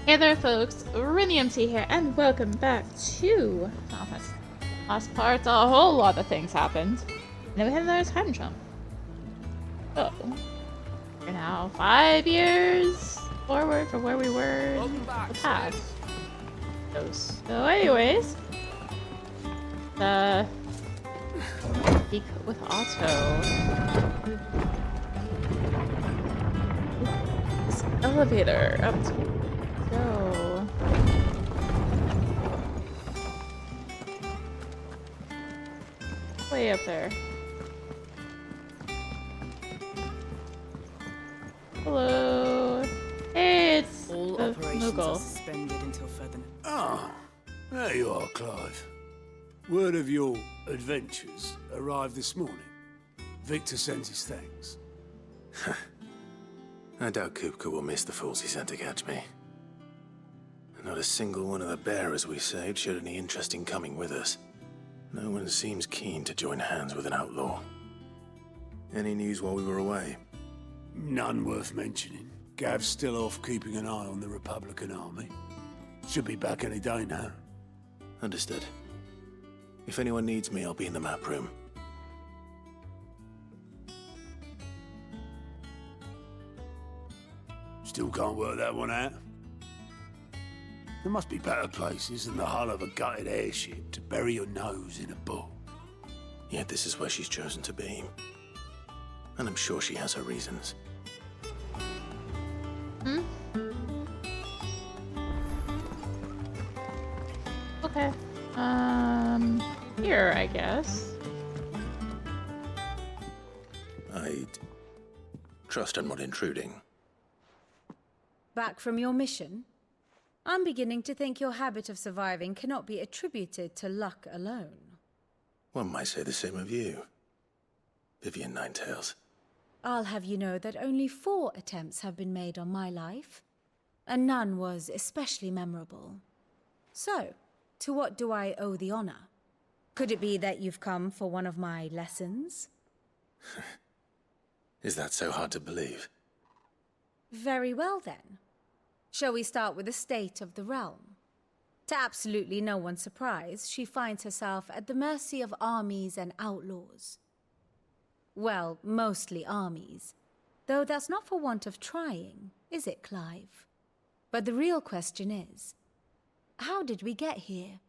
Hey there folks, rinimt here, and welcome back to Final Fantasy. Last part, a whole lot of things happened. And then we had another time jump. So, we're now 5 years forward from where we were in the past. So anyways, speak with Otto. This elevator up to go. Way up there. Hello. Hey, it's All the operations Moogle. are suspended until further. Ah, there you are, Clive. Word of your adventures arrived this morning. Victor sends his thanks. I doubt Kupka will miss the fools he sent to catch me. Not a single one of the bearers we saved showed any interest in coming with us. No one seems keen to join hands with an outlaw. Any news while we were away? None worth mentioning. Gav's still off keeping an eye on the Republican army. Should be back any day now. Understood. If anyone needs me, I'll be in the map room. Still can't work that one out. There must be better places than the hull of a gutted airship to bury your nose in a book. Yet this is where she's chosen to be. And I'm sure she has her reasons. Okay. Here, I guess. I'd trust I'm not intruding. Back from your mission? I'm beginning to think your habit of surviving cannot be attributed to luck alone. One might say the same of you, Vivian Ninetails. I'll have you know that only 4 attempts have been made on my life, and none was especially memorable. So, to what do I owe the honor? Could it be that you've come for one of my lessons? Is that so hard to believe? Very well then. Shall we start with the state of the realm? To absolutely no one's surprise, she finds herself at the mercy of armies and outlaws. Well, mostly armies. Though that's not for want of trying, is it, Clive? But the real question is, how did we get here?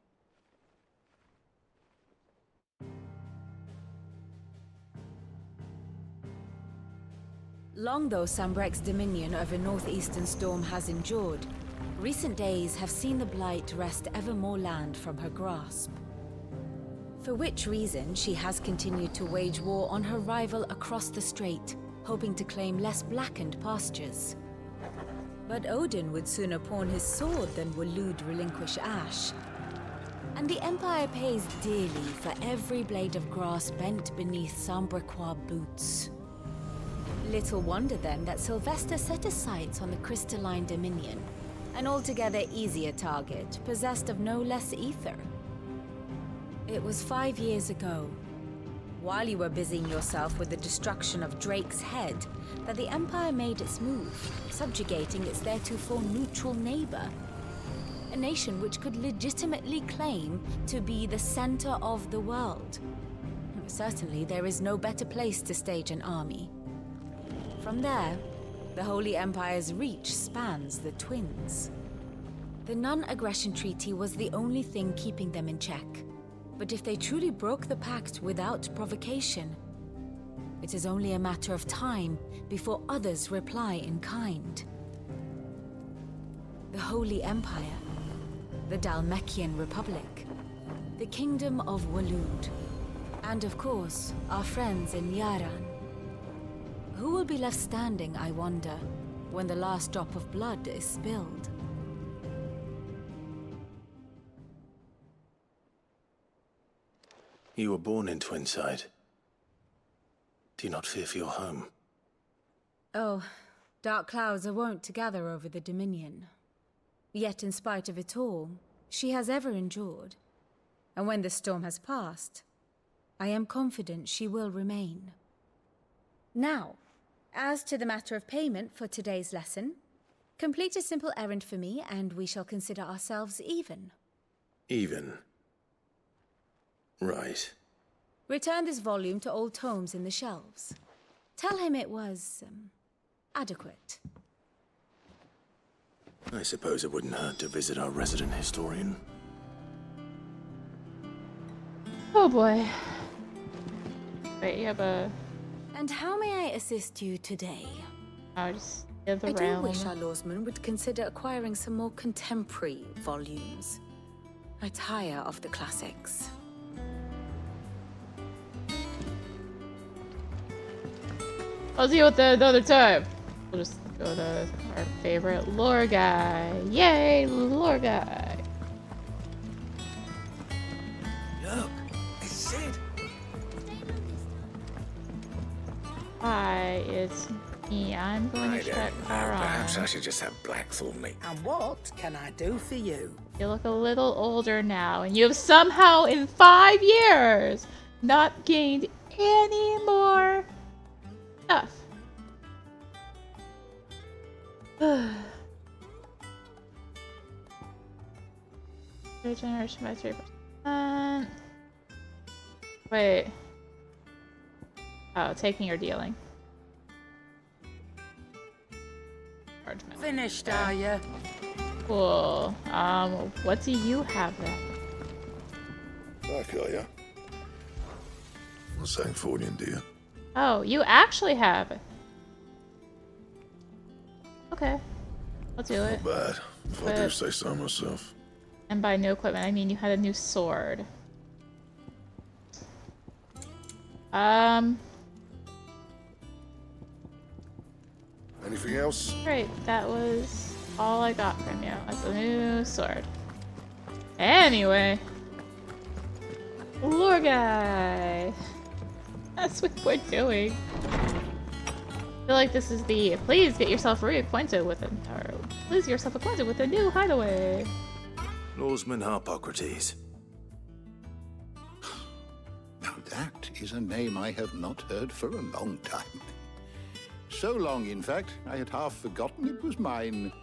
Long though Sambrek's dominion over northeastern Storm has endured, recent days have seen the Blight wrest ever more land from her grasp. For which reason she has continued to wage war on her rival across the strait, hoping to claim less blackened pastures. But Odin would sooner pawn his sword than Waloed relinquish Ash. And the Empire pays dearly for every blade of grass bent beneath Sambrequois boots. Little wonder then that Sylvester set his sights on the Crystalline Dominion, an altogether easier target, possessed of no less ether. It was 5 years ago, while you were busying yourself with the destruction of Drake's head, that the Empire made its move, subjugating its theretofore neutral neighbor. A nation which could legitimately claim to be the center of the world. Certainly, there is no better place to stage an army. From there, the Holy Empire's reach spans the Twins. The non-aggression treaty was the only thing keeping them in check. But if they truly broke the pact without provocation, it is only a matter of time before others reply in kind. The Holy Empire, the Dhalmekian Republic, the Kingdom of Waloed, and of course, our friends in Yaran. Who will be left standing, I wonder, when the last drop of blood is spilled? You were born in Twinside. Do you not fear for your home? Oh, dark clouds are wont to gather over the Dominion. Yet in spite of it all, she has ever endured. And when the storm has passed, I am confident she will remain. Now, as to the matter of payment for today's lesson, Complete a simple errand for me, and we shall consider ourselves even. Even. Right. Return this volume to old tomes in the shelves. Tell him it was, adequate. I suppose it wouldn't hurt to visit our resident historian. Oh boy. Wait, you have a... And how may I assist you today? Oh, just the I do realm. wish our lawsman would consider acquiring some more contemporary volumes. I tire of the classics. I'll deal with that another time. We'll just go to our favorite lore guy. Yay, lore guy. Look, it's Sid. Hi, it's me. I'm going to check Perhaps I around. should just have Blackthorn meet. And what can I do for you? You look a little older now, and you have somehow in 5 years not gained any more stuff. Regeneration by 3%. Wait. Oh, taking or dealing. Charge my- Finished, are you? Cool. What do you have then? Back, are you? What's that for you, dear? Oh, you actually have it. Okay. I'll do it. Bad, if I do say so myself. And by no equipment, I mean you had a new sword. Anything else? Great. That was all I got from you. That's a new sword. Anyway. Lore guy. That's what we're doing. I feel like this is the please get yourself reacquainted with it. Or please get yourself acquainted with a new hideaway. Lawsman Harpocrates. Now that is a name I have not heard for a long time. So long, in fact, I had half forgotten it was mine.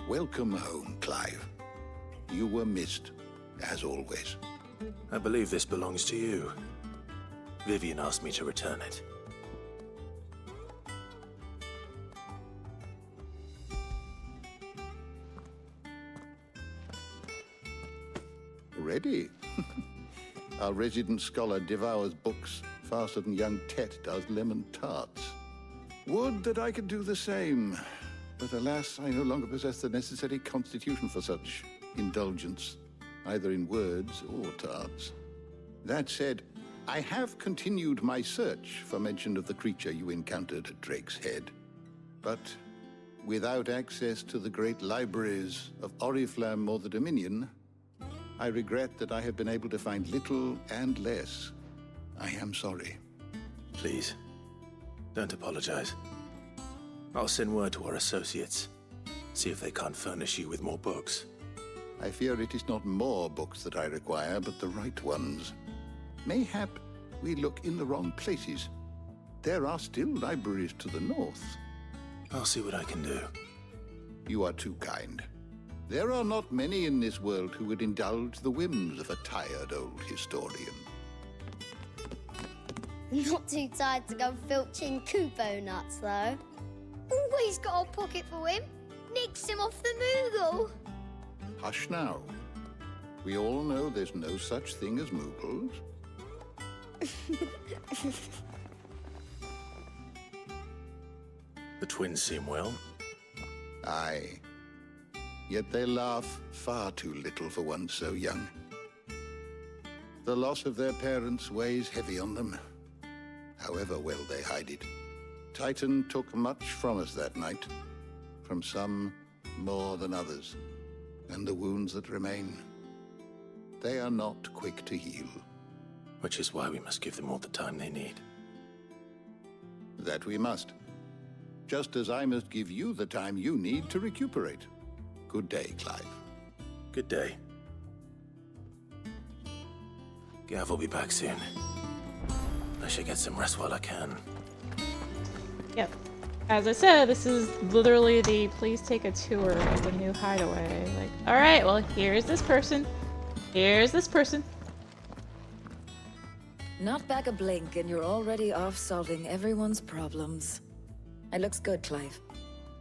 Welcome home, Clive. You were missed, as always. I believe this belongs to you. Vivian asked me to return it. Ready? Our resident scholar devours books faster than young Tet does lemon tarts. Would that I could do the same. But alas, I no longer possess the necessary constitution for such indulgence, either in words or tarts. That said, I have continued my search for mention of the creature you encountered at Drake's Head. But without access to the great libraries of Oriflamme or the Dominion, I regret that I have been able to find little and less. I am sorry. Please, don't apologize. I'll send word to our associates. See if they can't furnish you with more books. I fear it is not more books that I require, but the right ones. Mayhap we look in the wrong places. There are still libraries to the north. I'll see what I can do. You are too kind. There are not many in this world who would indulge the whims of a tired old historian. Not too tired to go filching Kupo nuts, though. Always got a pocket for him. Nicks him off the Moogle. Hush now. We all know there's no such thing as Moogles. The twins seem well. Aye. Yet they laugh far too little for one so young. The loss of their parents weighs heavy on them, however well they hide it. Titan took much from us that night, from some more than others, and the wounds that remain, they are not quick to heal. Which is why we must give them all the time they need. That we must. Just as I must give you the time you need to recuperate. Good day, Clive. Good day. Gav will be back soon. I should get some rest while I can. Yep. As I said, this is literally the please take a tour of the new hideaway. Like, alright, well, here's this person. Here's this person. Not back a blink and you're already off solving everyone's problems. It looks good, Clive.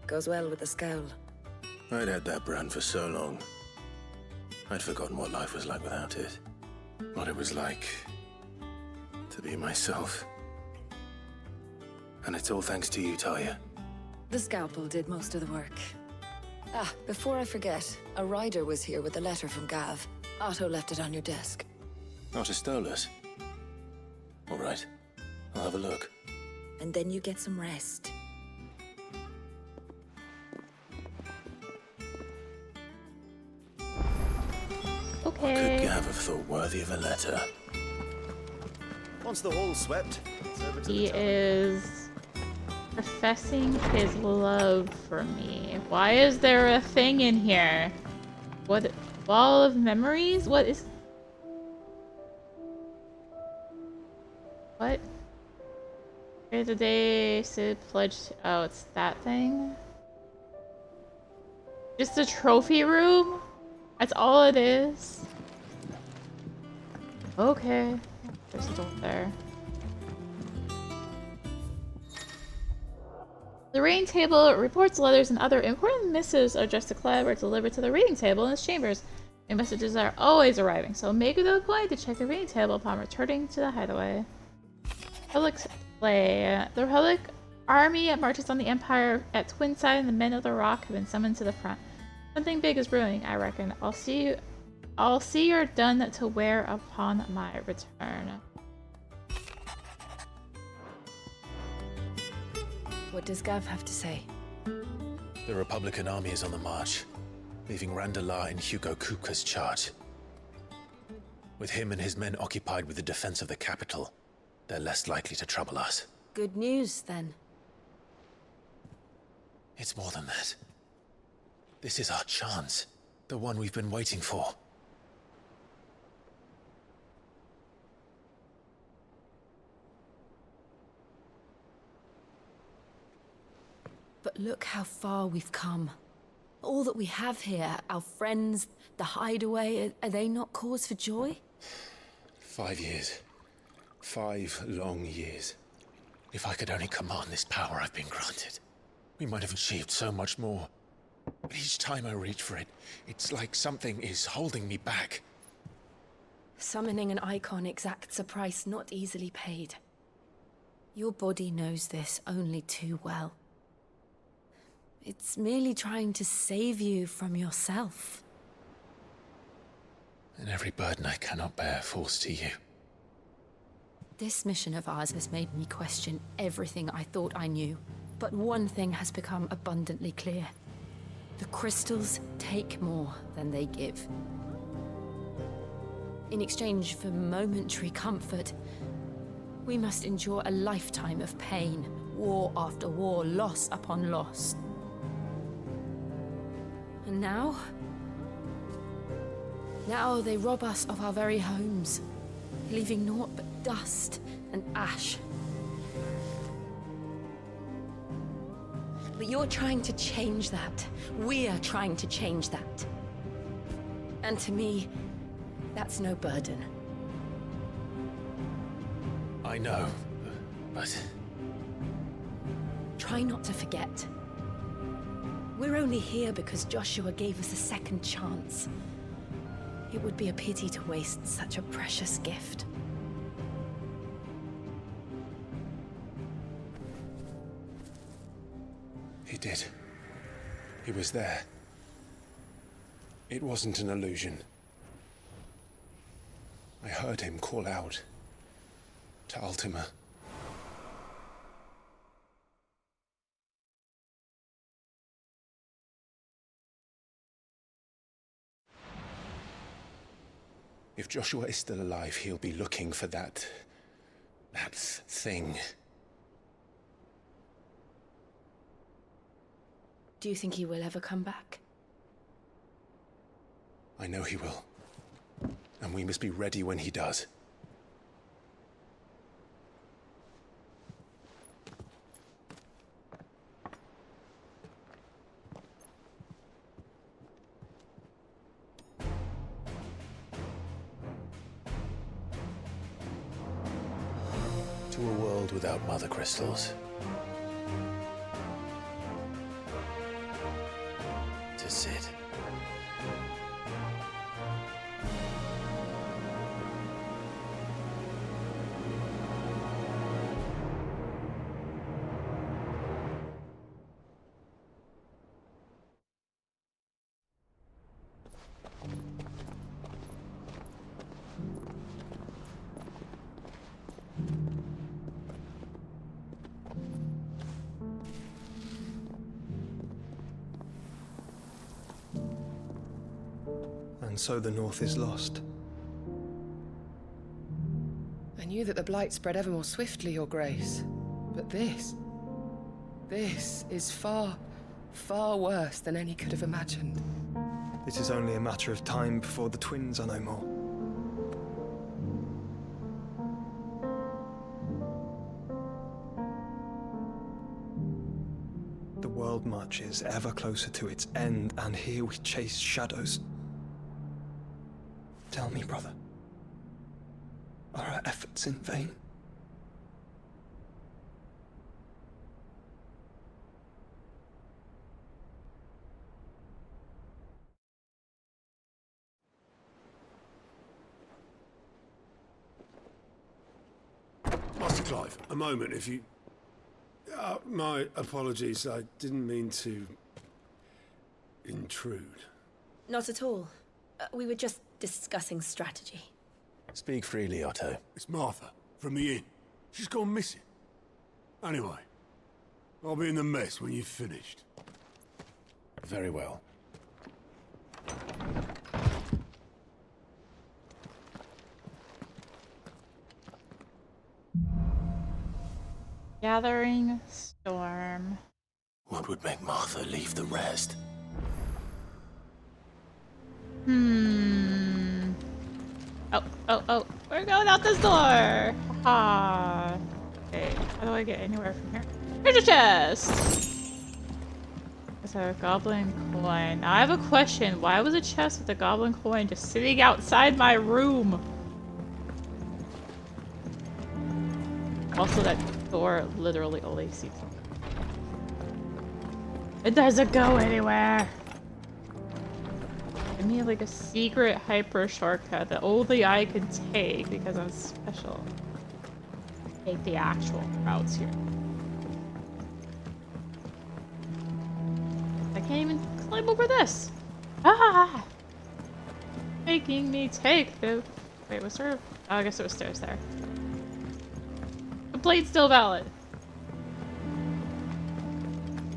Goes well with the scowl. I'd had that brand for so long. I'd forgotten what life was like without it. What it was like to be myself. And it's all thanks to you, Talia. The scalpel did most of the work. Ah, before I forget, a rider was here with a letter from Gav. Otto left it on your desk. Otter stole us. All right, I'll have a look. And then you get some rest. What could Okay. Gav have thought worthy of a letter? Once the hall's swept, it's over to He the tavern. is professing his love for me. Why is there a thing in here? What? Wall of memories? What is... What? Here's the day Sid pledged... Oh, it's that thing? Just a trophy room? That's all it is? Okay. There's a door there. The reading table reports letters and other important missives addressed to Clive are delivered to the reading table in his chambers. New messages are always arriving, so make it a point to check the reading table upon returning to the hideaway. Republic's play. The Republic army marches on the Empire at Twinside, and the men of the Rock have been summoned to the front. Something big is brewing, I reckon. I'll see you're done to wear upon my return. What does Gav have to say? The Republican army is on the march, leaving Randalar in Hugo Kupka's charge. With him and his men occupied with the defense of the capital, they're less likely to trouble us. Good news, then. It's more than that. This is our chance, the one we've been waiting for. But look how far we've come. All that we have here, our friends, the hideaway, are they not cause for joy? 5 years. 5 long years. If I could only command this power I've been granted, we might have achieved so much more. But each time I reach for it, it's like something is holding me back. Summoning an icon exacts a price not easily paid. Your body knows this only too well. It's merely trying to save you from yourself. And every burden I cannot bear falls to you. This mission of ours has made me question everything I thought I knew. But one thing has become abundantly clear. The crystals take more than they give. In exchange for momentary comfort, we must endure a lifetime of pain, war after war, loss upon loss. And now they rob us of our very homes, leaving naught but dust and ash. But you're trying to change that. We're trying to change that. And to me, that's no burden. I know, but... Try not to forget. We're only here because Joshua gave us a second chance. It would be a pity to waste such a precious gift. He did. He was there. It wasn't an illusion. I heard him call out to Ultima. If Joshua is still alive, he'll be looking for that thing. Do you think he will ever come back? I know he will. And we must be ready when he does. To a world without mother crystals. To Sid. And so the North is lost. I knew that the Blight spread ever more swiftly, Your Grace. But this is far, far worse than any could have imagined. It is only a matter of time before the twins are no more. The world marches ever closer to its end, and here we chase shadows. Tell me, brother, are our efforts in vain? Master Clive, a moment, if you... my apologies, I didn't mean to... intrude. Not at all. We were just discussing strategy. Speak freely, Otto. It's Martha, from the inn. She's gone missing. Anyway, I'll be in the mess when you've finished. Very well. Gathering storm. What would make Martha leave the rest? Oh, we're going out this door! Ah. Okay, how do I get anywhere from here? Treasure chest! It's a goblin coin. Now I have a question. Why was a chest with a goblin coin just sitting outside my room? Also, that door literally only sees me. It doesn't go anywhere! Give me like a secret hyper shortcut that only I can take because I'm special. Take the actual routes here. I can't even climb over this. Ah! Making me take the... Wait, was there... Oh, I guess there was stairs there. The blade's still valid.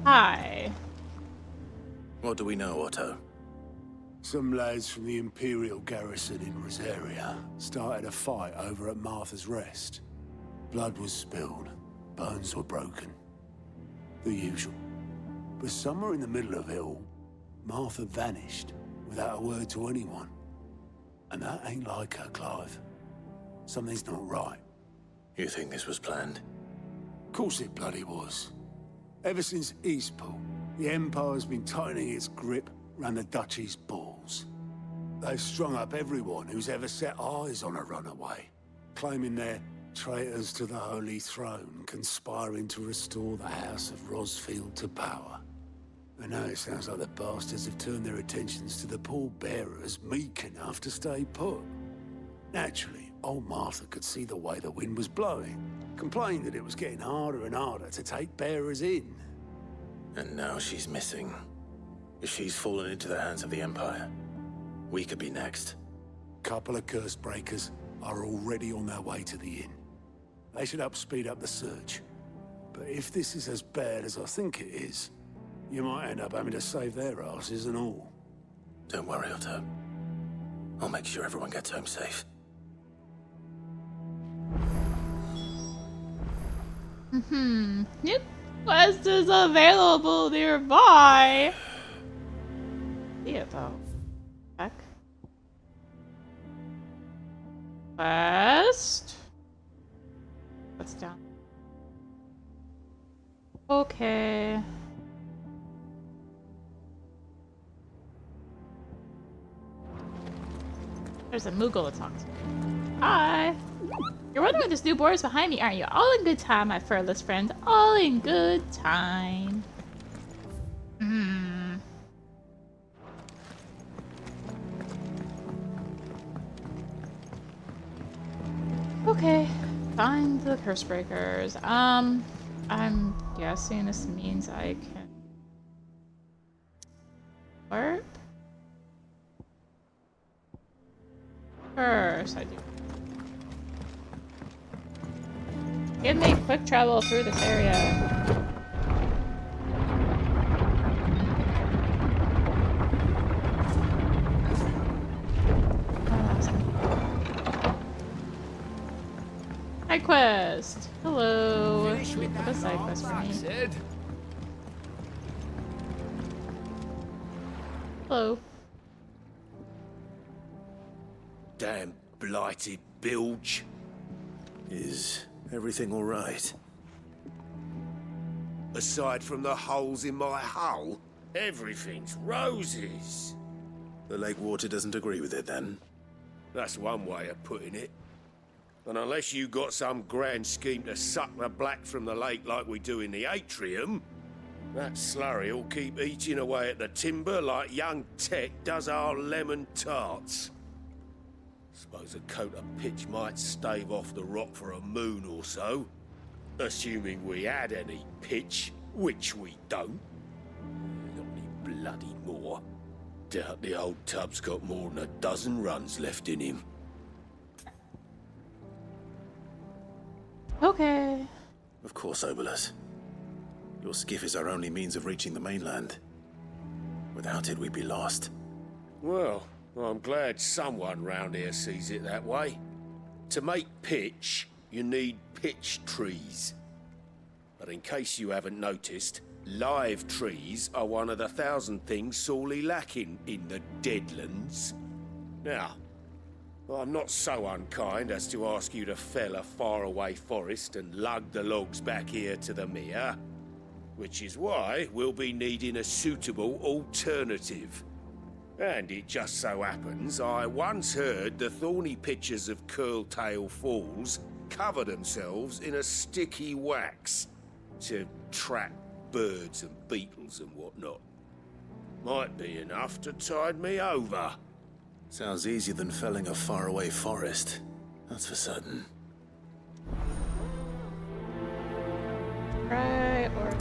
Hi. What do we know, Otto? Some lads from the Imperial garrison in Rosaria started a fight over at Martha's Rest. Blood was spilled, bones were broken. The usual. But somewhere in the middle of it all, Martha vanished without a word to anyone. And that ain't like her, Clive. Something's not right. You think this was planned? Of course it bloody was. Ever since Eastpool, the Empire's been tightening its grip around the Duchy's balls. They've strung up everyone who's ever set eyes on a runaway, claiming they're traitors to the Holy Throne, conspiring to restore the House of Rosfield to power. And now it sounds like the bastards have turned their attentions to the pallbearers meek enough to stay put. Naturally, old Martha could see the way the wind was blowing, complained that it was getting harder and harder to take bearers in. And now she's missing. If she's fallen into the hands of the Empire, we could be next. Couple of curse breakers are already on their way to the inn. They should help speed up the search. But if this is as bad as I think it is, you might end up having to save their asses and all. Don't worry, Otto. I'll make sure everyone gets home safe. Yep. Quest is available nearby. See it though. Heck. Quest. What's down? Okay. There's a Moogle to talk to. Hi. You're wondering what this new board is behind me, aren't you? All in good time, my furless friend. All in good time. Okay. Find the curse breakers. I'm guessing this means I can warp. First, I do. Give me quick travel through this area. Side quest. Hello. What a side quest for me. Hello. Damn blighted bilge. Is everything all right? Aside from the holes in my hull, everything's roses. The lake water doesn't agree with it, then? That's one way of putting it. And unless you got some grand scheme to suck the black from the lake like we do in the atrium, that slurry will keep eating away at the timber like young Tech does our lemon tarts. Suppose a coat of pitch might stave off the rock for a moon or so. Assuming we had any pitch, which we don't. Not any bloody more. Doubt the old tub's got more than a dozen runs left in him. Okay. Of course, Obolus. Your skiff is our only means of reaching the mainland. Without it, we'd be lost. Well, I'm glad someone round here sees it that way. To make pitch, you need pitch trees. But in case you haven't noticed, live trees are one of the 1,000 things sorely lacking in the Deadlands. Now, I'm not so unkind as to ask you to fell a faraway forest and lug the logs back here to the mere, which is why we'll be needing a suitable alternative. And it just so happens I once heard the thorny pitchers of Curltail Falls cover themselves in a sticky wax to trap birds and beetles and whatnot. Might be enough to tide me over. Sounds easier than felling a faraway forest. That's for certain. Right, or...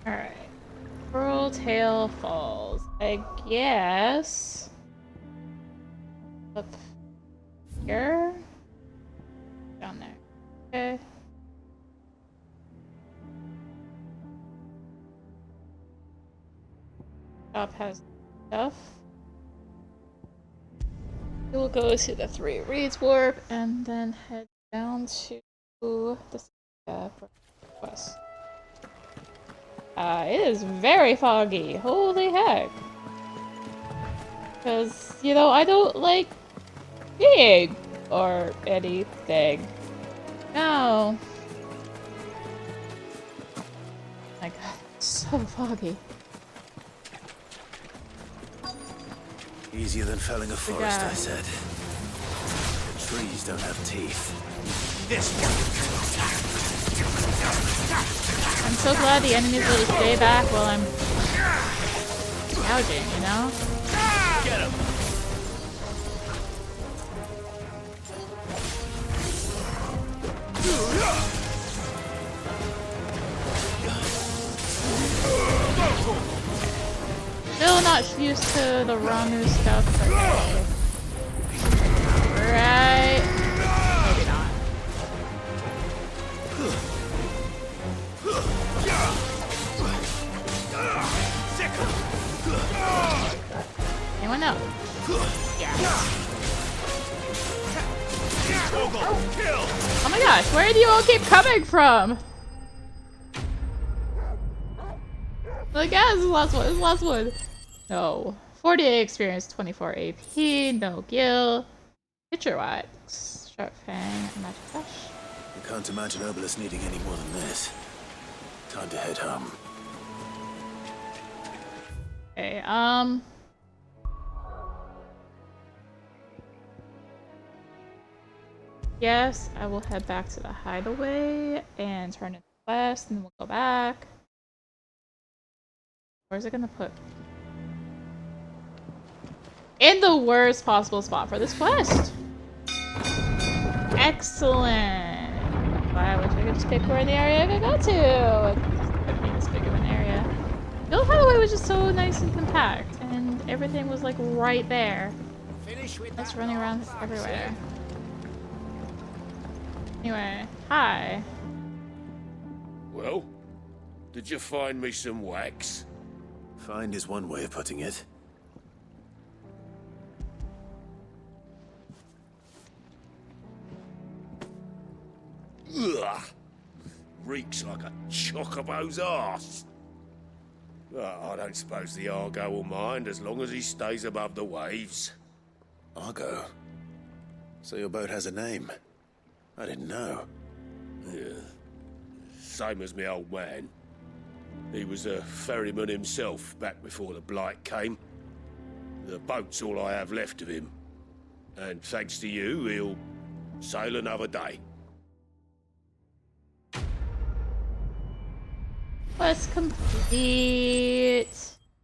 Alright. Curltail Falls. I guess... Up here? Down there. Okay. Shop has stuff. We'll go to the 3 Reeds Warp and then head down to the quest. It is very foggy. Holy heck. Because, you know, I don't like skiing or anything. No. My god, it's so foggy. Easier than felling a forest, I said. The trees don't have teeth. This one. I'm so glad the enemies will just stay back while I'm gouging, you know? Get him. Still not used to the Ramu stuff, but right? Maybe not. Anyone know? Yeah. Oh my gosh, where do you all keep coming from? Like, yeah, this is the last one. This is the last one. No. 48 experience, 24 AP, no gil. Pitcher wax, sharp fang, magic brush. I can't imagine Obolus needing any more than this. Time to head home. Okay, Yes, I will head back to the hideaway and turn it west, and then we'll go back. Where's it gonna put? In the worst possible spot for this quest. Excellent. Wow, I wish I could just pick where in the area I could go to. It couldn't be this big of an area. The old hideaway was just so nice and compact, and everything was like right there. Just running around everywhere. Anyway, hi. Well, did you find me some wax? Find is one way of putting it. Ugh! Reeks like a chocobo's arse. I don't suppose the Argo will mind as long as he stays above the waves. Argo? So your boat has a name? I didn't know. Yeah. Same as me old man. He was a ferryman himself back before the Blight came. The boat's all I have left of him. And thanks to you, he'll sail another day. Quest complete.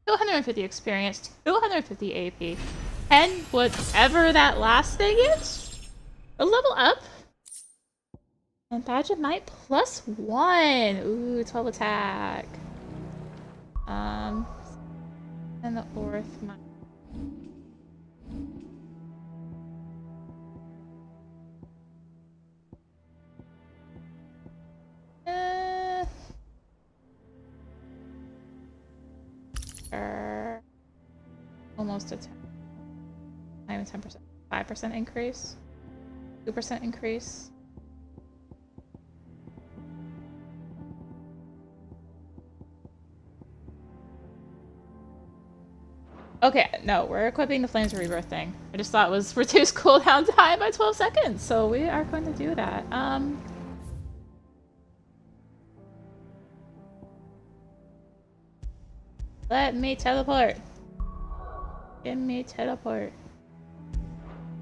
250 experience, 250 AP, and whatever that last thing is. A level up. And badge of might +1. Ooh, 12 attack. And the orth might. Almost a 10. Not even 10%. 5% increase. 2% increase. Okay, no, we're equipping the Flames of Rebirth thing. I just thought it was reduced cooldown time by 12 seconds, so we are going to do that. Let me teleport. Give me teleport.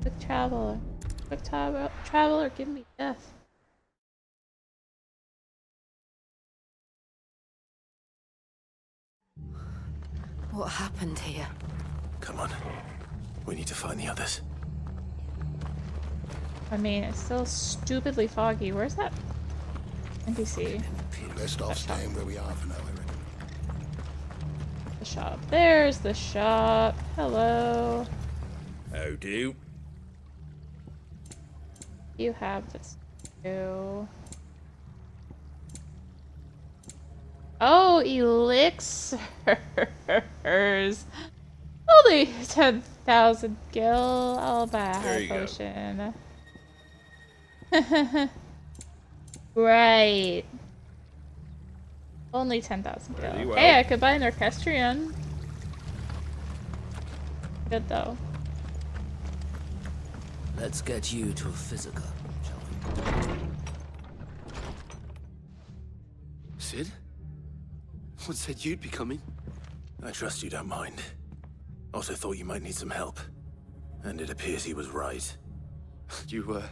Quick travel. Quick travel or give me death. What happened here? Come on. We need to find the others. I mean, it's still stupidly foggy. Where's that NPC? Best off staying where we are for now, I reckon. The shop. There's the shop. Hello. How do? You have this too. Oh, elixirs. Only 10,000 gil. I'll buy a high potion. Right. Only 10,000 gil. Well. Hey, I could buy an orchestrion. Good though. Let's get you to a physical, shall we? Sid? What said you'd be coming? I trust you don't mind. Also thought you might need some help. And it appears he was right. You,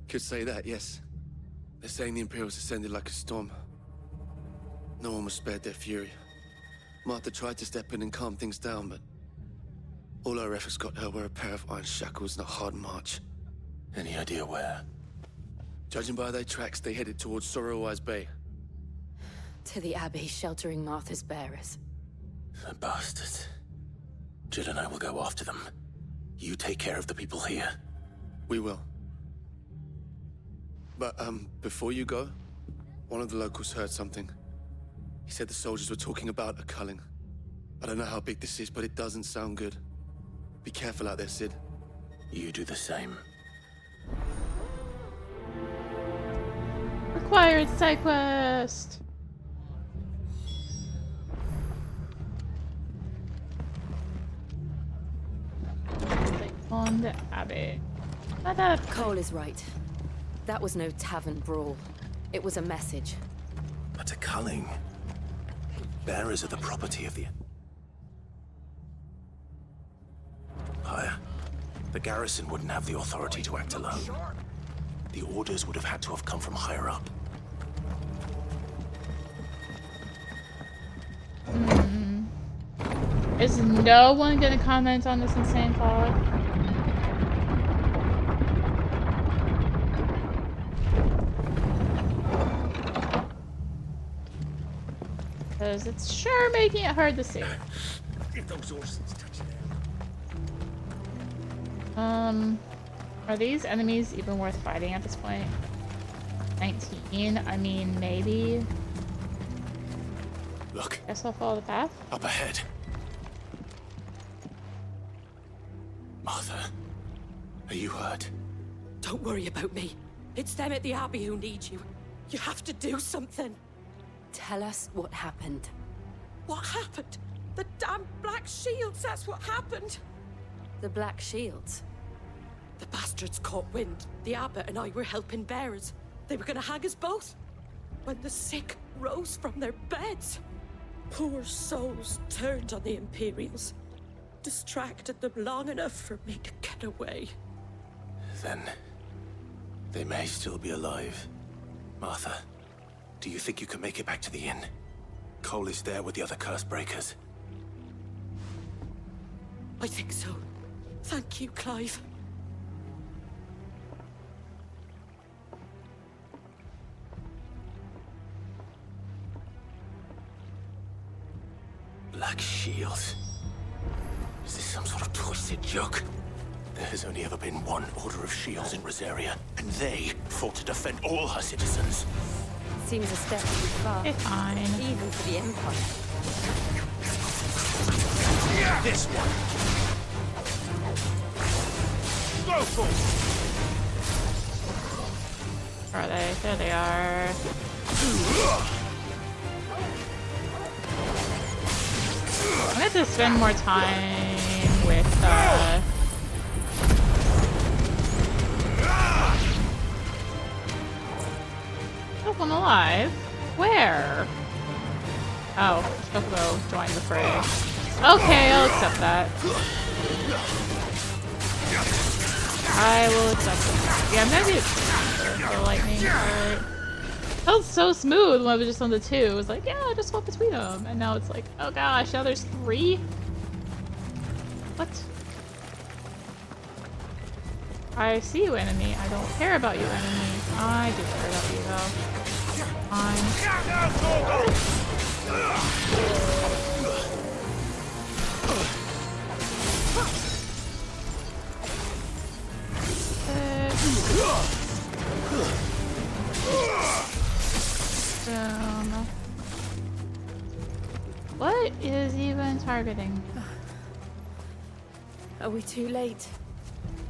could say that, yes. They're saying the Imperials ascended like a storm. No one was spared their fury. Martha tried to step in and calm things down, but all our efforts got her were a pair of iron shackles and a hard march. Any idea where? Judging by their tracks, they headed towards Sorrowwise Bay. To the Abbey sheltering Martha's bearers. The bastards. Jill and I will go after them. You take care of the people here. We will. But, before you go, one of the locals heard something. He said the soldiers were talking about a culling. I don't know how big this is, but it doesn't sound good. Be careful out there, Sid. You do the same. Required side quest. On the Abbey. Cole is right. That was no tavern brawl. It was a message. But a culling. Bearers are the property of the Empire. The garrison wouldn't have the authority to act alone. The orders would have had to have come from higher up. Is no one gonna comment on this insane fog? Because it's sure making it hard to see. If those horses touch it. Are these enemies even worth fighting at this point? 19? I mean, maybe. Look. Guess I'll follow the path. Up ahead. Martha, are you hurt? Don't worry about me. It's them at the Abbey who need you. You have to do something. Tell us what happened. What happened? The damn Black Shields, that's what happened. The Black Shields? The bastards caught wind. The abbot and I were helping bearers. They were gonna hang us both. When the sick rose from their beds, poor souls turned on the Imperials. Distracted them long enough for me to get away. Then they may still be alive. Martha, do you think you can make it back to the inn? Cole is there with the other curse breakers. I think so. Thank you, Clive. Black Shields. Is this some sort of twisted joke? There has only ever been one Order of Shields in Rosaria, and they fought to defend all her citizens. Seems a step too far. It's fine. Even for the Empire. This one! Go for it! Where are they? There they are. I'm gonna have to spend more time with oh, I'm alive. Where? Oh, Chocobo joined the fray. Okay, I'll accept that. I will accept it. Yeah, I'm gonna do the lightning part. That was so smooth when I was just on the 2. It was like, yeah, just swap between them. And now it's like, oh gosh, now there's 3? What? I see you, enemy. I don't care about you, enemy. I do care about you, though. Fine. What is even targeting? Are we too late?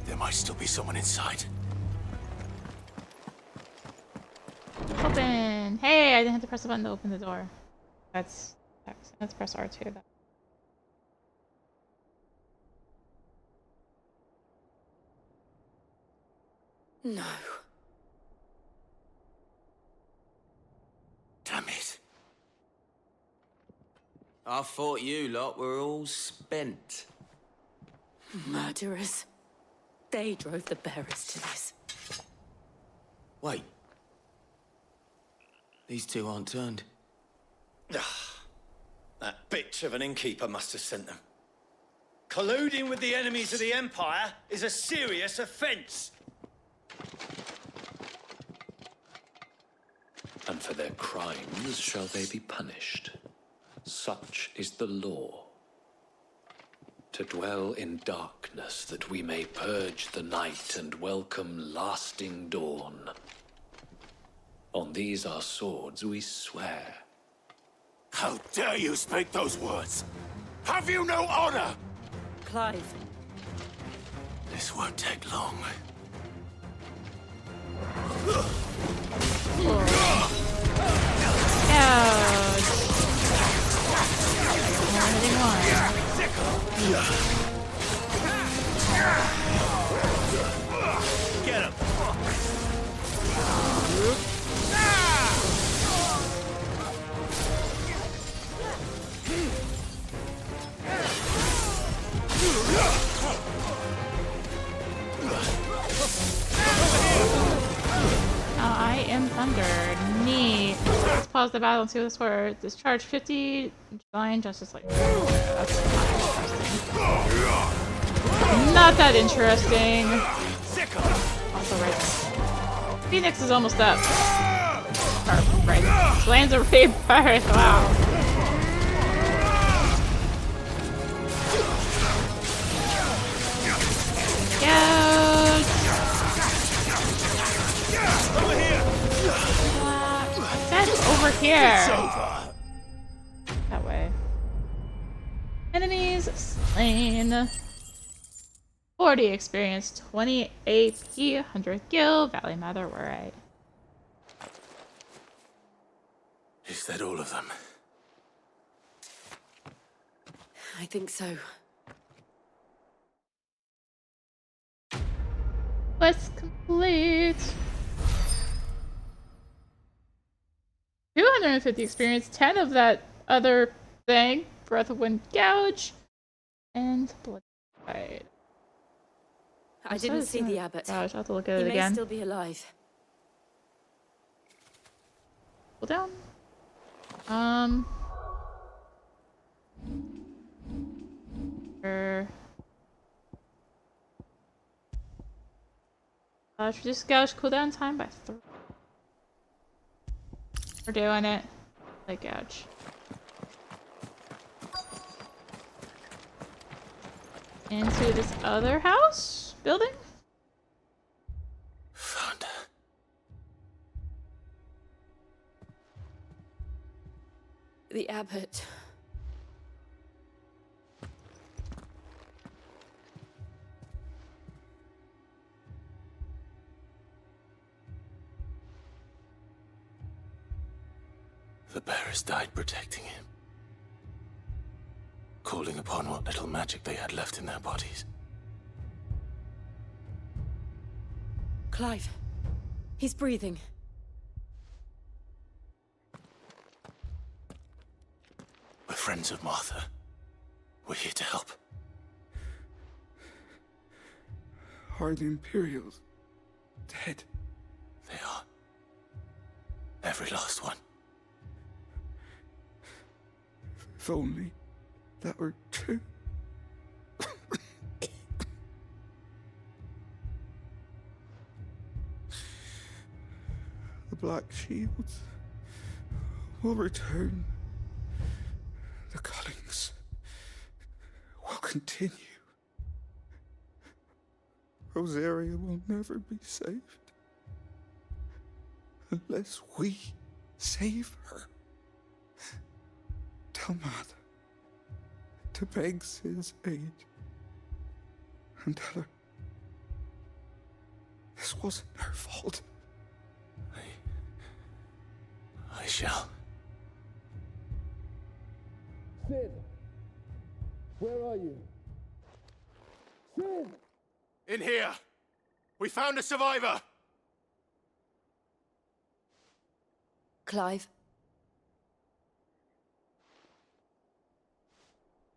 There might still be someone inside. Open! Hey, I didn't have to press the button to open the door. That's X. Let's press R2. No. Damn it. I thought you lot were all spent. Murderers. They drove the bearers to this. Wait. These two aren't turned. That bitch of an innkeeper must have sent them. Colluding with the enemies of the Empire is a serious offense. And for their crimes shall they be punished. Such is the law. To dwell in darkness that we may purge the night and welcome lasting dawn. On these our swords we swear. How dare you speak those words? Have you no honor? Clive. This won't take long. Get him! and thunder. Neat. Let's pause the battle and see what it's for. Discharge 50 Divine Justice Light. That's not interesting. Not that interesting. Also, right. Phoenix is almost up. Or, right. Slains are rebirth. Wow. Gouge. That's over here. That way. Enemies slain. 40 experience, 20 AP, 100 gil, Valley Mother, we're right. Is that all of them? I think so. Quest complete. 250 experience, 10 of that other thing, Breath of Wind Gouge, and Blood Tide. I didn't see the abbot. Gosh, I'll have to look at it He again. may still be alive. Pull down. Reduce gouge cooldown time by 3. We're doing it. Like gouge. Into this other house? Building? Found her. The abbot. The bearers died protecting him. Calling upon what little magic they had left in their bodies. Clive. He's breathing. We're friends of Martha. We're here to help. Are the Imperials dead? They are. Every last one. If only that were true. The Black Shields will return. The cullings will continue. Rosaria will never be saved unless we save her. Tell Mother to beg Sid's aid and tell her this wasn't her fault. I shall. Sid! Where are you? Sid! In here! We found a survivor! Clive.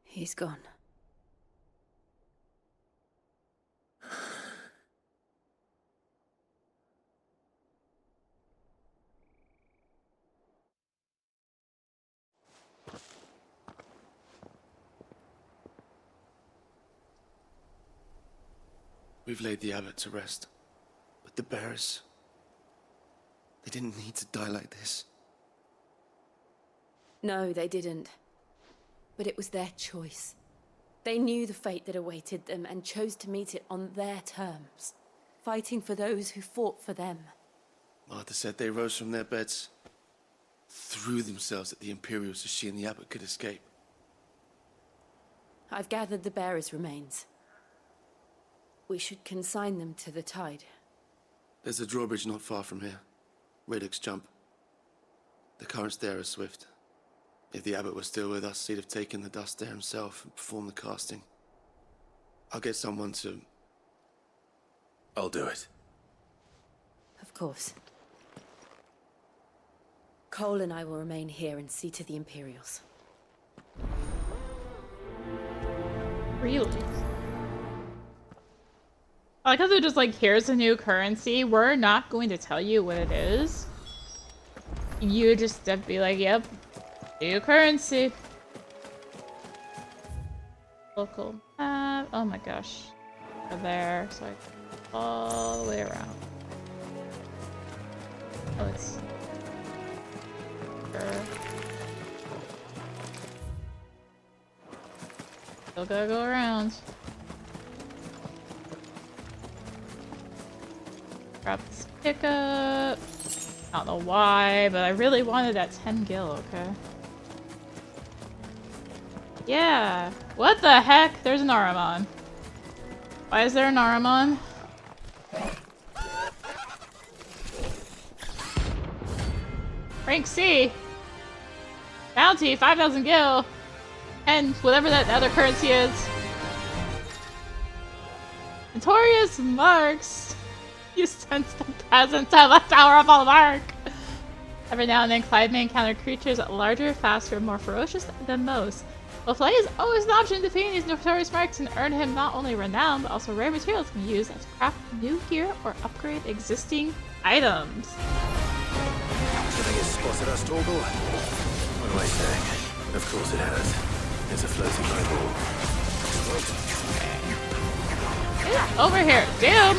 He's gone. We've laid the abbot to rest. But the bearers... they didn't need to die like this. No, they didn't. But it was their choice. They knew the fate that awaited them and chose to meet it on their terms, fighting for those who fought for them. Martha said they rose from their beds, threw themselves at the Imperials so she and the abbot could escape. I've gathered the bearers' remains. We should consign them to the tide. There's a drawbridge not far from here. Radix Jump. The currents there are swift. If the abbot was still with us, he'd have taken the dust there himself and performed the casting. I'll get someone to... I'll do it. Of course. Cole and I will remain here and see to the Imperials. Really? I like how they're just like, here's a new currency. We're not going to tell you what it is. you just have to be like, yep, new currency. Local map. Oh my gosh. Over there, so I can go all the way around. Oh, it's here. Still gotta go around. Grab this pickup. I don't know why, but I really wanted that 10 gil, okay? Yeah. What the heck? There's an Aramon. Why is there an Aramon? Rank C. Bounty, 5,000 gil. And whatever that other currency is. Notorious marks. You sense the presence of a powerful mark. Every now and then, Clyde may encounter creatures larger, faster, more ferocious than most. While flight is always an option, defeating these notorious marks can earn him not only renown, but also rare materials can be used to craft new gear or upgrade existing items. Something has spotted us, Torgal. What am I saying? Of course it has. It's a floating eyeball. Over here, damn!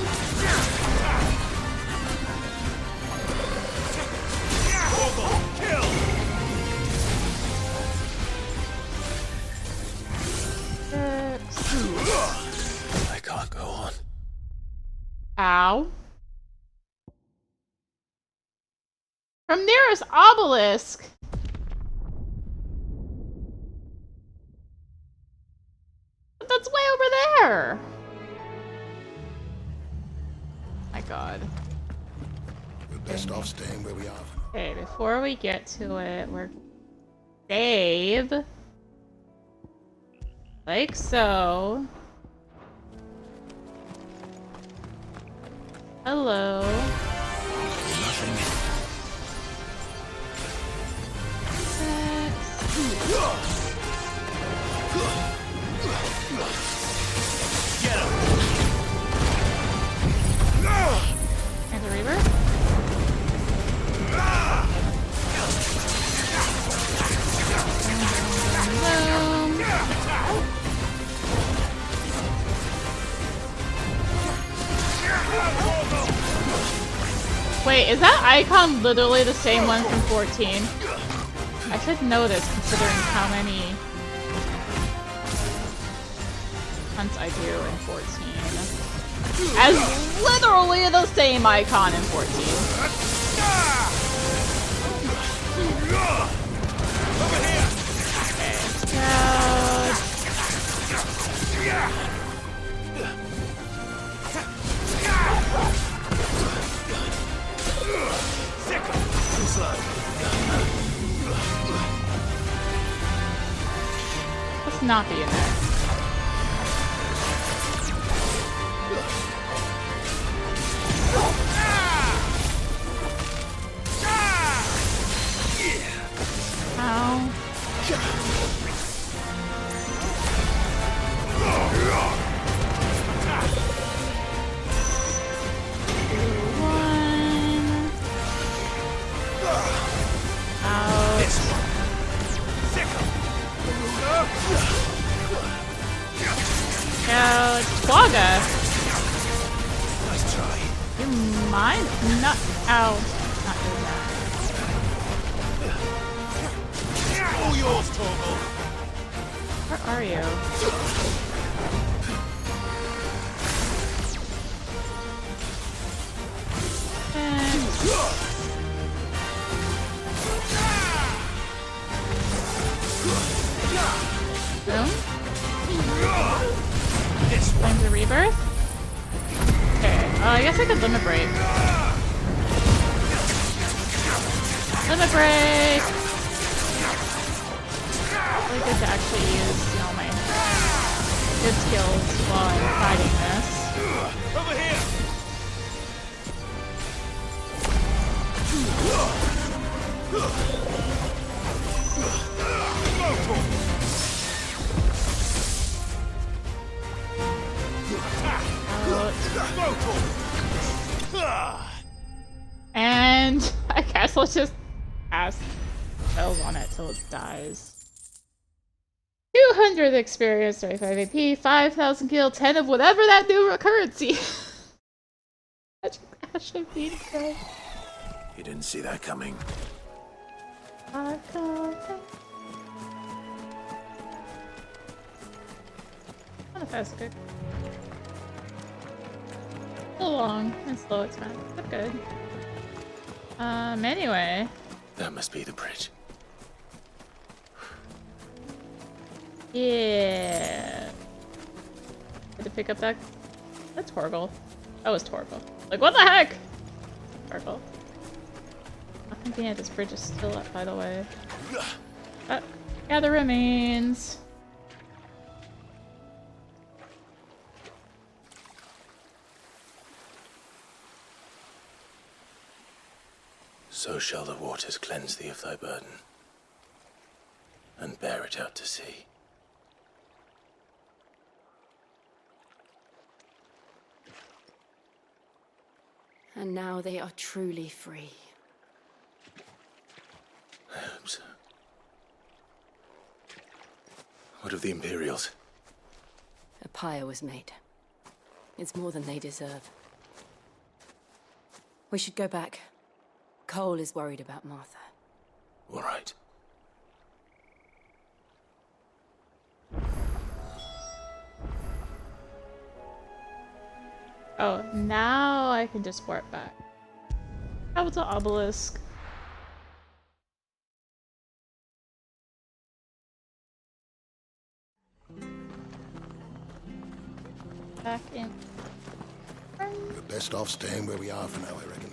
I can't go on. Ow. From nearest obelisk. But that's way over there. My god. We're best off staying where we are. Okay, before we get to it, we're save. Like so. Hello. Get him. And the Reaver. Wait, is that icon literally the same one from 14? I should know this considering how many hunts I do in 14. As literally the same icon in 14. Let's not be in there. Ow. No, it's Quagga. Nice try. You mind? Not. Ow. Not doing that. All yours, Torgal. Where are you? Boom. Flames of Rebirth. Okay. I guess I could limit break. Limit break! Really good to actually use, you know, my good skills while I'm fighting this. Over here. And I guess let's just cast spells on it till it dies. 200 experience, 35 AP, 5,000 gil, 10 of whatever that new currency. You didn't see that coming. Good. A little long and slow expand, but good. Anyway. That must be the bridge. Yeah. Had to pick up that. That's Torgal. That was Torgal. Like, what the heck? Torgal. I think yeah, this bridge is still up, by the way. Gather remains. So shall the waters cleanse thee of thy burden, and bear it out to sea. And now they are truly free. I hope so. What of the Imperials? A pyre was made. It's more than they deserve. We should go back. Cole is worried about Martha. All right. Oh, now I can just warp back. Travel to Obelisk. Back in. We're best off staying where we are for now, I reckon.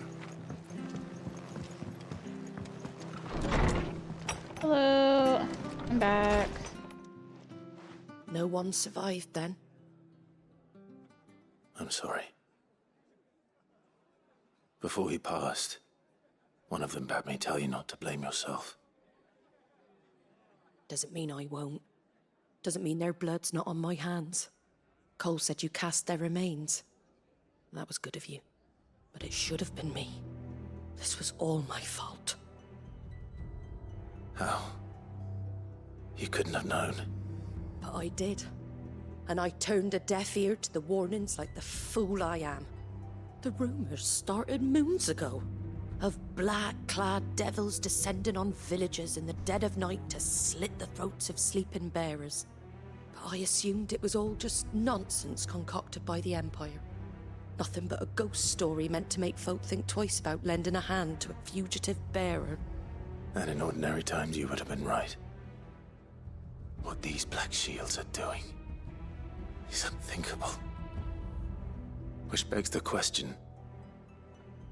Hello, I'm back. No one survived then? I'm sorry. Before he passed, one of them bade me tell you not to blame yourself. Doesn't mean I won't. Doesn't mean their blood's not on my hands. Cole said you cast their remains. That was good of you. But it should have been me. This was all my fault. How? You couldn't have known. But I did. And I turned a deaf ear to the warnings like the fool I am. The rumors started moons ago. Of black-clad devils descending on villages in the dead of night to slit the throats of sleeping bearers. But I assumed it was all just nonsense concocted by the Empire. Nothing but a ghost story meant to make folk think twice about lending a hand to a fugitive bearer. And in ordinary times you would have been right. What these Black Shields are doing is unthinkable. Which begs the question,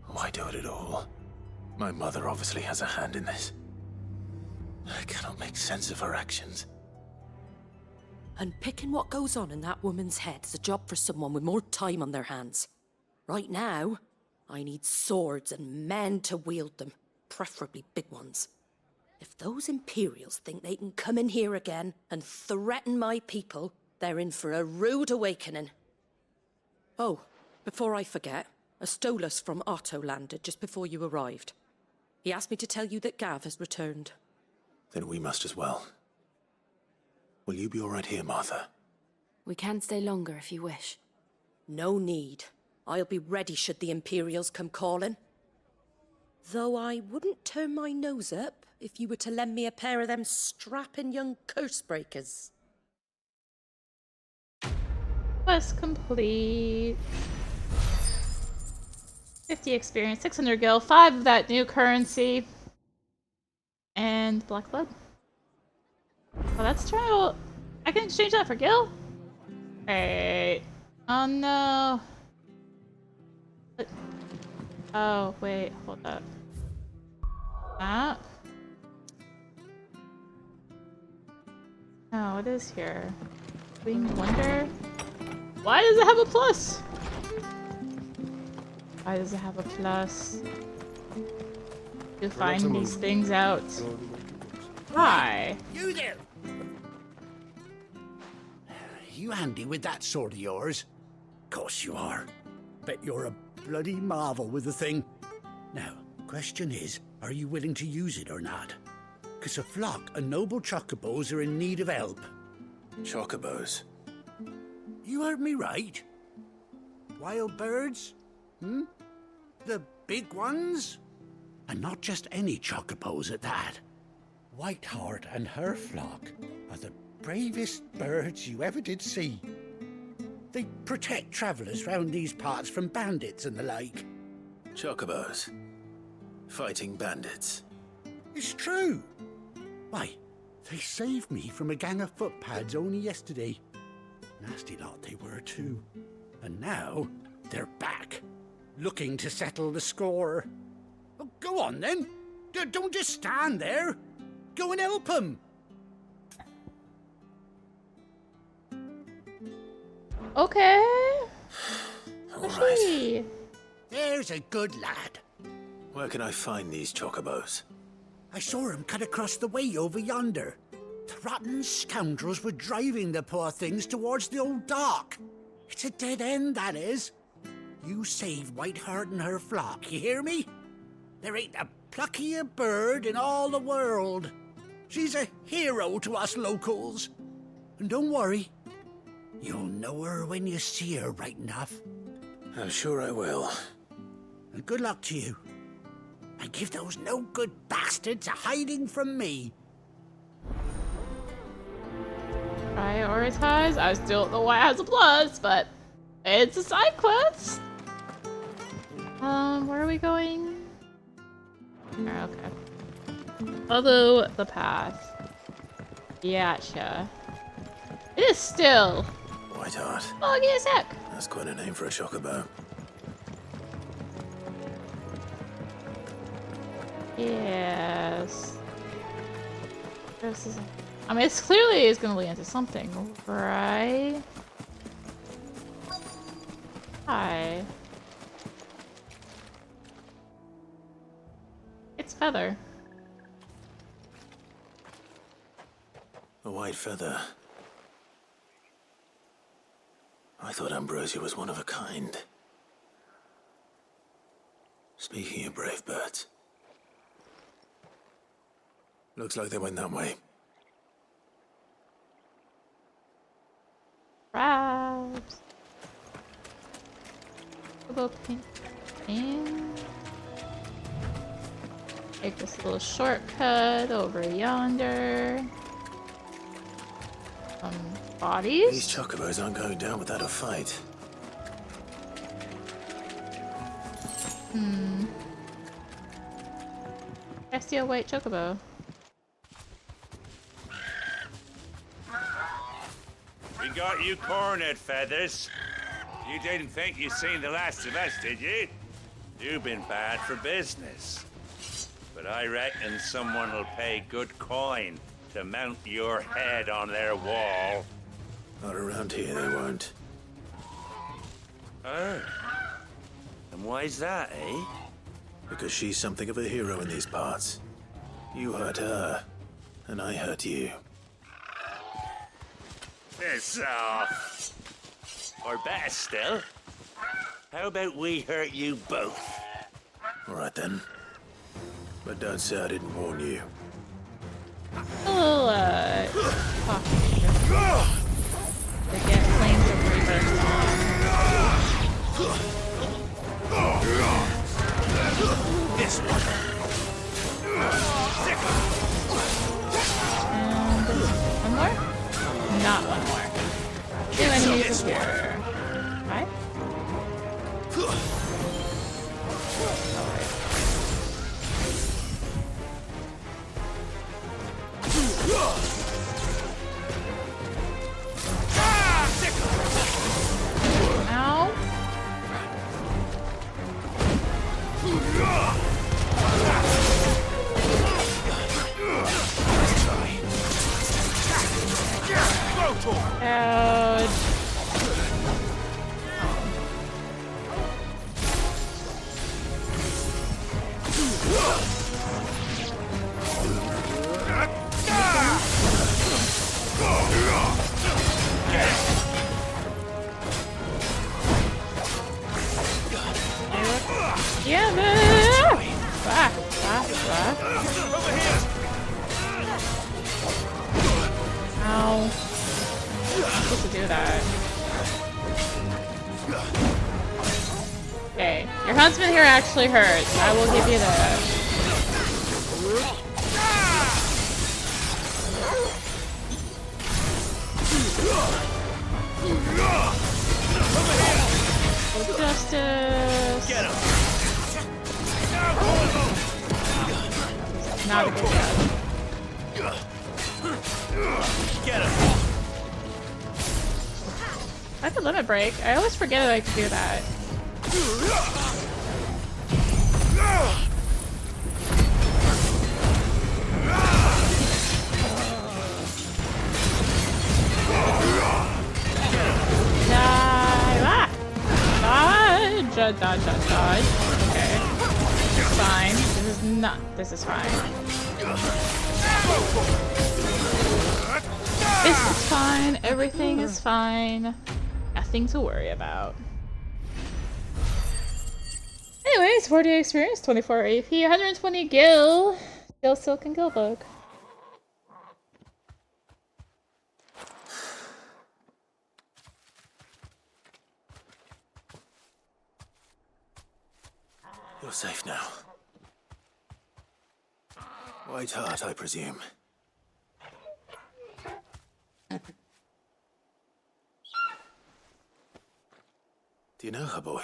why do it at all? My mother obviously has a hand in this. I cannot make sense of her actions. Unpicking what goes on in that woman's head is a job for someone with more time on their hands. Right now, I need swords and men to wield them, preferably big ones. If those Imperials think they can come in here again and threaten my people, they're in for a rude awakening. Oh, before I forget, a Stolas from Otto landed just before you arrived. He asked me to tell you that Gav has returned. Then we must as well. Will you be all right here, Martha? We can stay longer if you wish. No need. I'll be ready should the Imperials come calling. Though I wouldn't turn my nose up if you were to lend me a pair of them strapping young curse-breakers. Quest complete. 50 experience, 600 gil, 5 of that new currency, and black blood. Oh, that's true. I can exchange that for gil? Wait. Oh no. What? Oh, wait, hold up. Map? Oh, it is here. Winged Wonder? Why does it have a plus? Why does it have a plus? To find these things out. Why? You there! You handy with that sword of yours? Course you are. Bet you're a bloody marvel with the thing. Now, question is, Are you willing to use it or not? Because a flock of noble chocobos are in need of help. Chocobos? You heard me right. Wild birds? Hmm? The big ones? And not just any chocobos at that. Whiteheart and her flock are the bravest birds you ever did see. They protect travellers round these parts from bandits and the like. Chocobos? Fighting bandits? It's true. Why, they saved me from a gang of footpads only yesterday. Nasty lot they were too. And now they're back, looking to settle the score. Oh, go on then. Don't just stand there. Go and help them. Okay. All right. There's a good lad. Where can I find these chocobos? I saw him cut across the way over yonder. The rotten scoundrels were driving the poor things towards the old dock. It's a dead end, that is. You save Whiteheart and her flock, you hear me? There ain't a pluckier bird in all the world. She's a hero to us locals. And don't worry, you'll know her when you see her right enough. I'm sure I will. And good luck to you. And give those no-good bastards a hiding from me. Prioritize. I still don't know why it has a plus, but it's a side quest. Where are we going? There, okay. Follow the path. Gotcha. It is still Whiteheart. foggy as heck. That's quite a name for a chocobo. Yes. I mean, it's clearly is going to lead into something, right? Hi. It's Feather. A white feather. I thought Ambrosia was one of a kind. Speaking of brave birds. Looks like they went that way. Crabs. And take this little shortcut over yonder. Bodies? These chocobos aren't going down without a fight. Hmm. I see a white chocobo. We got you cornered, Feathers. You didn't think you'd seen the last of us, did you? You've been bad for business. But I reckon someone will pay good coin to mount your head on their wall. Not around here, they won't. Oh. And why's that, eh? Because she's something of a hero in these parts. You hurt her, and I hurt you. Piss off. Or better still, how about we hurt you both? All right then. But don't say I didn't warn you. Oh, to get Flames of Rebirth on. This one. And one more? Not one more. Two enemies here. Right? Ow. Ouch. supposed to do that. Okay, your husband here actually hurts. I will give you that. Justice. Get him. Not a good job. Get him. I could limit break. I always forget that I could do that. Dodge. Okay. It's fine. This is fine. This is fine. Everything is fine. Nothing to worry about. Anyways, 40 experience, 24 AP, 120 gil. Gil Silk and Gil Bug. You're safe now. Whiteheart, I presume. Do you know her, boy?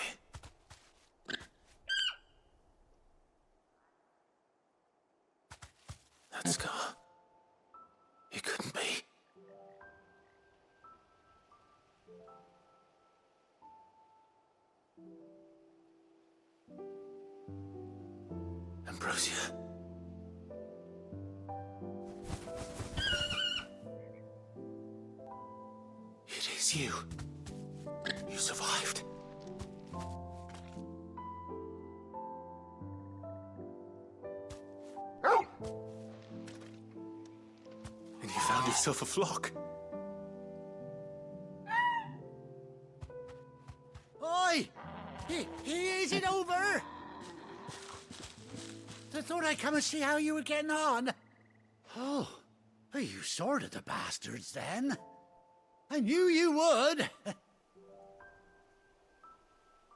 That scar. It couldn't be. Ambrosia. It is you. You survived. And you found yourself a flock. Oi! Is it over? I thought I'd come and see how you were getting on. Oh, you sorted the bastards then. I knew you would.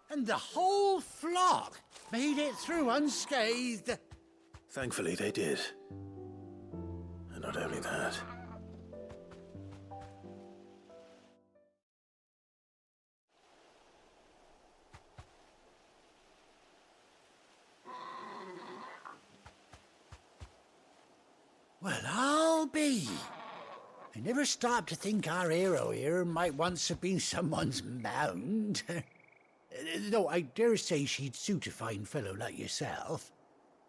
And the whole flock made it through unscathed. Thankfully, they did. And not only that. Well, I'll be. I never stopped to think our hero here might once have been someone's mount. Though I dare say she'd suit a fine fellow like yourself.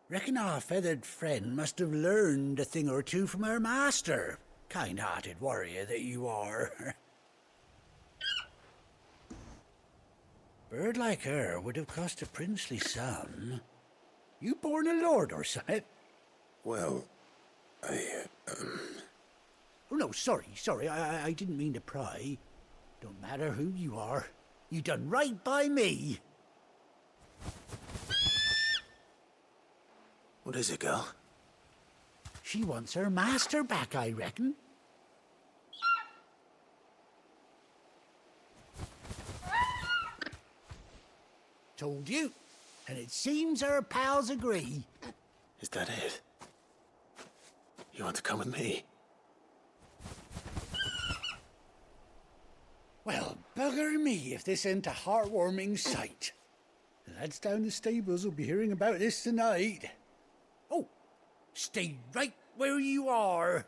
Reckon our feathered friend must have learned a thing or two from her master. Kind-hearted warrior that you are. Bird like her would have cost a princely sum. You born a lord or something? Well, Oh, no, sorry. I didn't mean to pry. Don't matter who you are. You done right by me. What is it, girl? She wants her master back, I reckon. Told you. And it seems her pals agree. Is that it? You want to come with me? Well, bugger me if this ain't a heartwarming sight. The lads down the stables will be hearing about this tonight. Oh, stay right where you are.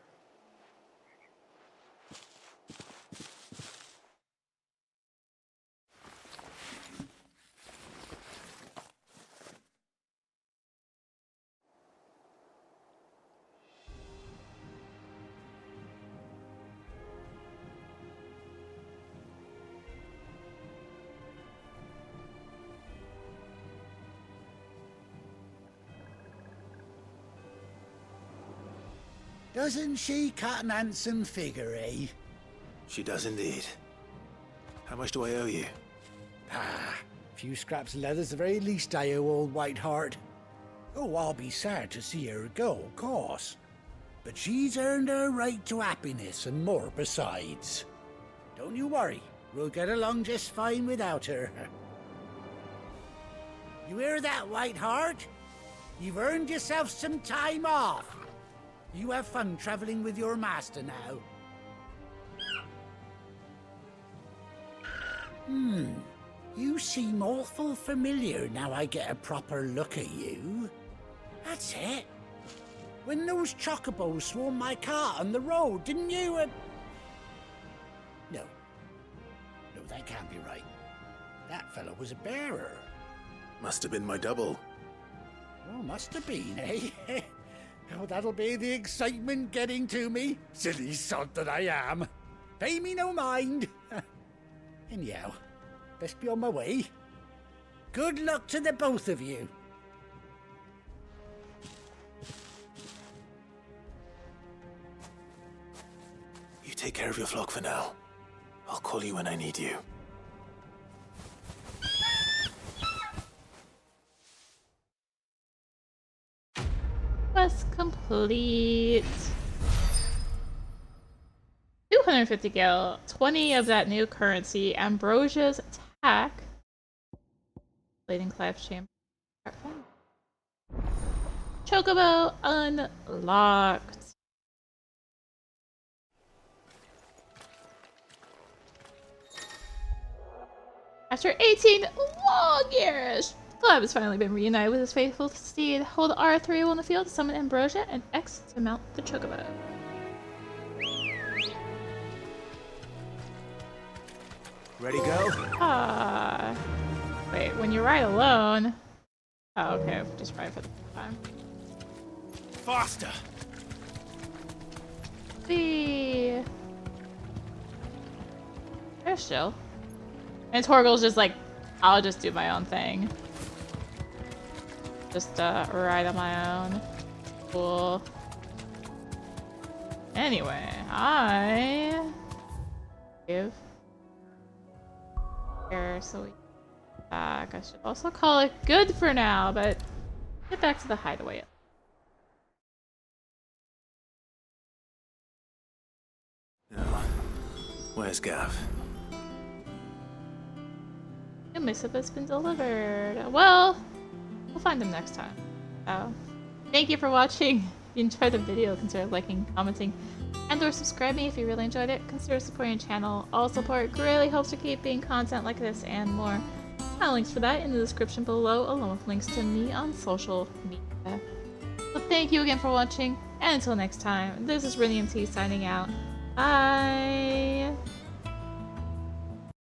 Doesn't she cut an handsome figure, eh? She does indeed. How much do I owe you? Ah, a few scraps of leather's the very least I owe old Whiteheart. Oh, I'll be sad to see her go, of course. But she's earned her right to happiness and more besides. Don't you worry. We'll get along just fine without her. You hear that, Whiteheart? You've earned yourself some time off. You have fun traveling with your master now. You seem awful familiar now I get a proper look at you. That's it. When those chocobos swarmed my cart on the road, didn't you? No. No, that can't be right. That fellow was a bearer. Must have been my double. Oh, must have been, eh? Oh, that'll be the excitement getting to me. Silly sod that I am. Pay me no mind. Anyhow, best be on my way. Good luck to the both of you. You take care of your flock for now. I'll call you when I need you. Quest complete. 250 gil, 20 of that new currency, Ambrosia's attack. Blading Clive's chamber. Chocobo unlocked. After 18 long years, Clive has finally been reunited with his faithful steed. Hold R3 on the field to summon Ambrosia and X to mount the Chocobo. Ready, go? Wait, when you ride alone... Oh, okay, just ride for the time. Faster! See. There's Jill. And Torgal's just like, I'll just do my own thing. Just ride on my own. Cool. Anyway, I give here so we get back. I should also call it good for now, but get back to the hideaway. Now, where's Gav? The missive has been delivered. Well, we'll find him next time. So, thank you for watching. If you enjoyed the video, consider liking, commenting, and/or subscribing if you really enjoyed it. Consider supporting the channel. All support greatly helps to keep being content like this and more. Find links for that in the description below, along with links to me on social media. So thank you again for watching, and until next time, this is rinimt signing out. Bye!